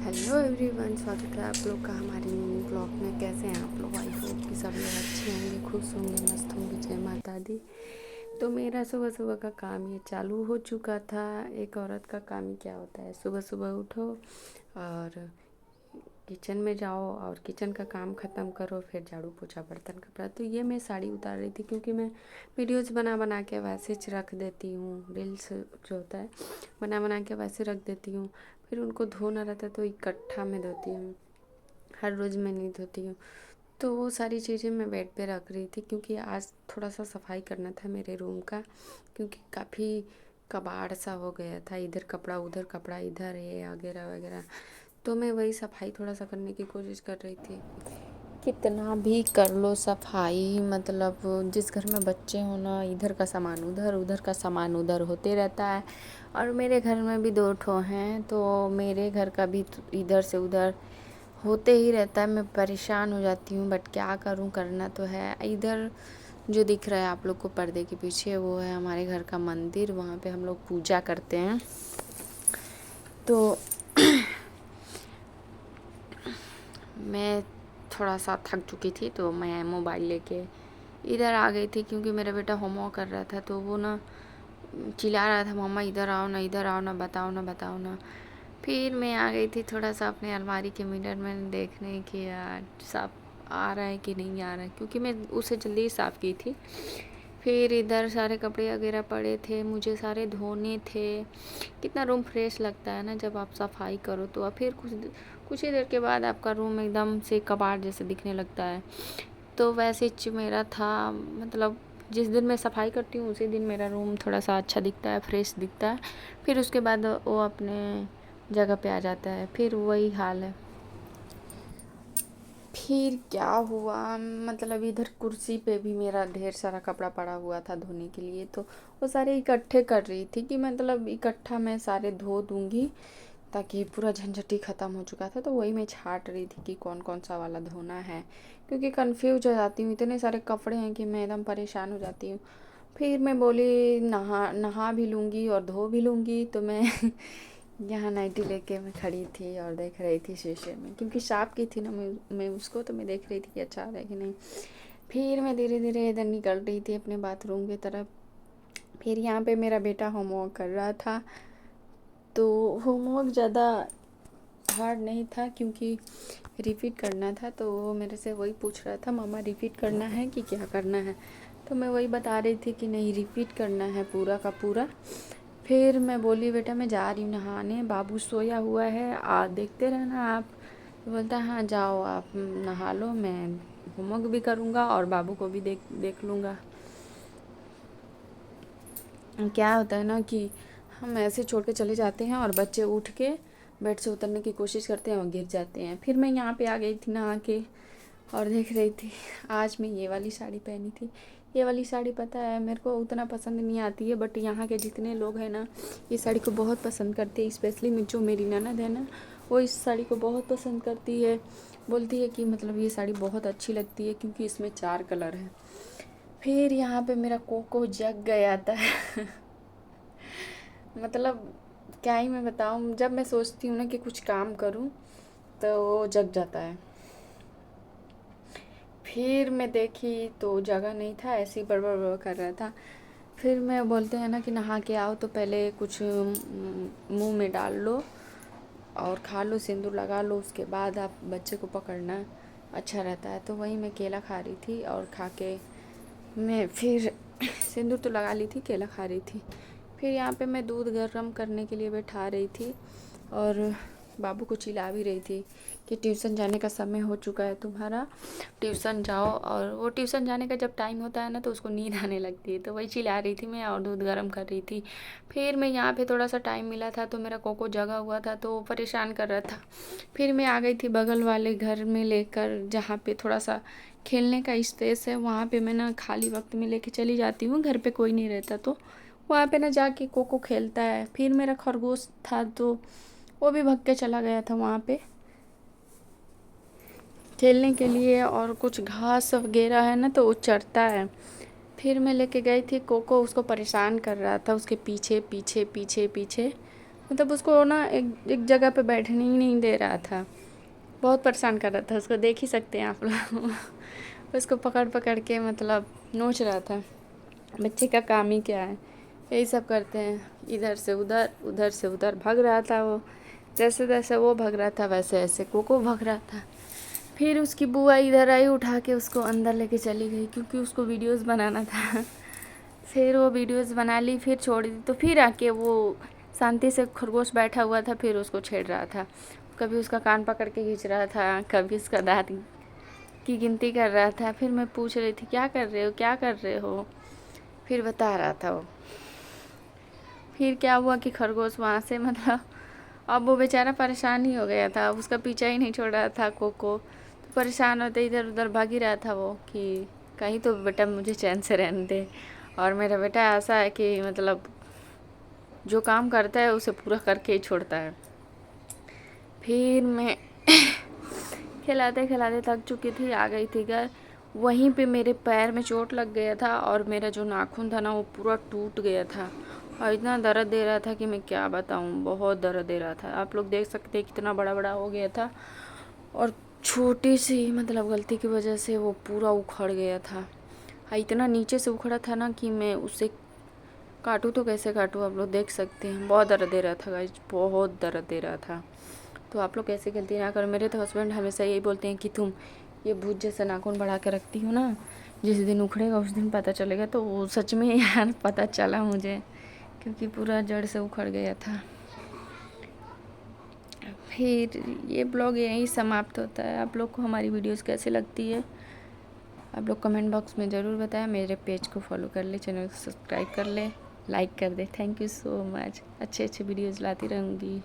Hello everyone, स्वागत है आप लोग का हमारे मिनी ब्लॉग में। कैसे हैं आप लोग? आई होप कि सब लोग अच्छे होंगे, खुश होंगे, मस्त होंगे। जय माता दी। तो मेरा सुबह सुबह का काम ये चालू हो चुका था। एक औरत का काम ही क्या होता है, सुबह सुबह उठो और किचन में जाओ और किचन का काम ख़त्म करो, फिर झाड़ू पोछा बर्तन कपड़ा। तो ये मैं साड़ी उतार रही थी क्योंकि मैं वीडियोज़ बना बना के वैसे रख देती हूँ। रील्स जो होता है बना बना के वैसे रख देती हूँ, फिर उनको धोना रहता तो इकट्ठा में धोती हूँ, हर रोज़ मैं नहीं धोती हूँ। तो वो सारी चीज़ें मैं बेड पे रख रही थी क्योंकि आज थोड़ा सा सफाई करना था मेरे रूम का, क्योंकि काफ़ी कबाड़ सा हो गया था, इधर कपड़ा उधर कपड़ा, इधर ये वगैरह वगैरह। तो मैं वही सफाई थोड़ा सा करने की कोशिश कर रही थी। कितना भी कर लो सफाई, मतलब जिस घर में बच्चे हो ना, इधर का सामान उधर, उधर का सामान उधर होते रहता है। और मेरे घर में भी 2 ठो हैं, तो मेरे घर का भी इधर से उधर होते ही रहता है। मैं परेशान हो जाती हूँ, बट क्या करूँ, करना तो है। इधर जो दिख रहा है आप लोग को पर्दे के पीछे, वो है हमारे घर का मंदिर। वहाँ पे हम लोग पूजा करते हैं। तो मैं थोड़ा सा थक चुकी थी, तो मैं मोबाइल लेके इधर आ गई थी क्योंकि मेरा बेटा होमवर्क कर रहा था। तो वो ना चिल्ला रहा था, मम्मा इधर आओ ना, इधर आओ ना, बताओ ना, बताओ ना। फिर मैं आ गई थी थोड़ा सा अपने अलमारी के मिरर में देखने कि यार साफ आ रहा है कि नहीं आ रहा है, क्योंकि मैं उसे जल्दी ही साफ़ की थी। फिर इधर सारे कपड़े वगैरह पड़े थे, मुझे सारे धोने थे। कितना रूम फ्रेश लगता है ना जब आप सफाई करो तो। और फिर कुछ ही देर के बाद आपका रूम एकदम से कबाड़ जैसे दिखने लगता है। तो वैसे मेरा था, मतलब जिस दिन मैं सफाई करती हूँ उसी दिन मेरा रूम थोड़ा सा अच्छा दिखता है, फ्रेश दिखता है। फिर उसके बाद वो अपने जगह पे आ जाता है, फिर वही हाल है। फिर क्या हुआ, मतलब इधर कुर्सी पे भी मेरा ढेर सारा कपड़ा पड़ा हुआ था धोने के लिए। तो वो सारे इकट्ठे कर रही थी कि मतलब इकट्ठा मैं सारे धो दूँगी, ताकि पूरा झंझट ही ख़त्म हो चुका था। तो वही मैं छाँट रही थी कि कौन कौन सा वाला धोना है, क्योंकि कंफ्यूज हो जाती हूँ, इतने सारे कपड़े हैं कि मैं एकदम परेशान हो जाती हूँ। फिर मैं बोली नहा नहा भी लूँगी और धो भी लूँगी। तो मैं यहाँ नाइटी लेके मैं खड़ी थी और देख रही थी शीशे में, क्योंकि साफ की थी ना मैं उसको, तो मैं देख रही थी कि अच्छा आ रहा है कि नहीं। फिर मैं धीरे धीरे इधर निकल रही थी अपने बाथरूम की तरफ। फिर यहाँ पे मेरा बेटा होमवर्क कर रहा था। तो होमवर्क ज़्यादा हार्ड नहीं था क्योंकि रिपीट करना था। तो वो मेरे से वही पूछ रहा था, मम्मा रिपीट करना है कि क्या करना है। तो मैं वही बता रही थी कि नहीं, रिपीट करना है पूरा का पूरा। फिर मैं बोली बेटा मैं जा रही हूँ नहाने, बाबू सोया हुआ है, देखते रहना आप। तो बोलता हाँ जाओ आप नहा लो, मैं होमवर्क भी करूँगा और बाबू को भी देख देख लूँगा। क्या होता है ना कि हम ऐसे छोड़ के चले जाते हैं और बच्चे उठ के बेड से उतरने की कोशिश करते हैं और गिर जाते हैं। फिर मैं यहाँ पे आ गई थी नहा के और देख रही थी। आज मैं ये वाली साड़ी पहनी थी। ये वाली साड़ी पता है मेरे को उतना पसंद नहीं आती है, बट यहाँ के जितने लोग हैं ना ये साड़ी को बहुत पसंद करते हैं। स्पेशली जो मेरी ननद है ना, वो इस साड़ी को बहुत पसंद करती है। बोलती है कि मतलब ये साड़ी बहुत अच्छी लगती है क्योंकि इसमें 4 कलर हैं। फिर यहाँ पे मेरा कोको जग गया था मतलब क्या ही मैं बताऊँ, जब मैं सोचती हूँ ना कि कुछ काम करूँ तो वो जग जाता है। फिर मैं देखी तो जगह नहीं था, ऐसे ही बड़बड़ बड़बड़ कर रहा था। फिर मैं बोलते हैं ना कि नहा के आओ तो पहले कुछ मुंह में डाल लो और खा लो, सिंदूर लगा लो, उसके बाद आप बच्चे को पकड़ना, अच्छा रहता है। तो वही मैं केला खा रही थी और खा के मैं फिर सिंदूर तो लगा ली थी, केला खा रही थी। फिर यहाँ पे मैं दूध गर्म करने के लिए बैठा रही थी और बाबू को चिल्ला भी रही थी कि ट्यूशन जाने का समय हो चुका है तुम्हारा, ट्यूशन जाओ। और वो ट्यूशन जाने का जब टाइम होता है ना तो उसको नींद आने लगती है, तो वही चिल्ला रही थी मैं और दूध गर्म कर रही थी। फिर मैं यहाँ पे थोड़ा सा टाइम मिला था तो मेरा कोको जगा हुआ था तो वो परेशान कर रहा था। फिर मैं आ गई थी बगल वाले घर में लेकर, जहाँ पे थोड़ा सा खेलने का स्पेस है। वहाँ पे मैं ना खाली वक्त में लेके चली जाती हूँ, घर पे कोई नहीं रहता तो वहाँ पे ना जाके कोको खेलता है। फिर मेरा खरगोश था तो वो भी भग के चला गया था वहाँ पे खेलने के लिए, और कुछ घास वगैरह है ना तो वो चरता है। फिर मैं लेके गई थी कोको, उसको परेशान कर रहा था, उसके पीछे पीछे पीछे पीछे मतलब उसको ना एक एक जगह पे बैठने ही नहीं दे रहा था, बहुत परेशान कर रहा था उसको, देख ही सकते हैं आप लोग। उसको पकड़ पकड़ के मतलब नोच रहा था। बच्चे का काम ही क्या है, यही सब करते हैं, इधर से उधर उधर से उधर भाग रहा था वो। जैसे जैसे वो भाग रहा था वैसे ऐसे कोको भाग रहा था। फिर उसकी बुआ इधर आई, उठा के उसको अंदर लेके चली गई, क्योंकि उसको वीडियोस बनाना था। फिर वो वीडियोस बना ली, फिर छोड़ दी, तो फिर आके वो शांति से खरगोश बैठा हुआ था, फिर उसको छेड़ रहा था। कभी उसका कान पकड़ के खींच रहा था, कभी उसका दांत की गिनती कर रहा था। फिर मैं पूछ रही थी क्या कर रहे हो, क्या कर रहे हो, फिर बता रहा था वो। फिर क्या हुआ कि खरगोश वहाँ से मतलब अब वो बेचारा परेशान ही हो गया था, उसका पीछा ही नहीं छोड़ रहा था कोको। तो परेशान होते इधर उधर भाग ही रहा था वो कि कहीं तो बेटा मुझे चैन से रहने दे। और मेरा बेटा ऐसा है कि मतलब जो काम करता है उसे पूरा करके ही छोड़ता है। फिर मैं खिलाते खिलाते थक चुकी थी, आ गई थी घर। वहीं पे मेरे पैर में चोट लग गया था और मेरा जो नाखून था ना वो पूरा टूट गया था, और इतना दर्द दे रहा था कि मैं क्या बताऊँ, बहुत दर्द दे रहा था। आप लोग देख सकते हैं कितना बड़ा बड़ा हो गया था, और छोटी सी मतलब गलती की वजह से वो पूरा उखड़ गया था। इतना नीचे से उखड़ा था ना कि मैं उसे काटूँ तो कैसे काटूँ, आप लोग देख सकते हैं। बहुत दर्द दे रहा था गाइस, बहुत दर्द दे रहा था। तो आप लोग ऐसे गलती ना करो। मेरे तो हस्बैंड हमेशा यही बोलते हैं कि तुम ये भूत जैसा नाखून बढ़ा के रखती हो ना, जिस दिन उखड़ेगा उस दिन पता चलेगा। तो वो सच में यार पता चला मुझे, क्योंकि पूरा जड़ से उखड़ गया था। फिर ये ब्लॉग यहीं समाप्त होता है। आप लोग को हमारी वीडियोस कैसी लगती है आप लोग कमेंट बॉक्स में ज़रूर बताएं। मेरे पेज को फॉलो कर ले, चैनल को सब्सक्राइब कर ले, लाइक कर दे। Thank you so much. अच्छे अच्छे वीडियोज़ लाती रहूँगी।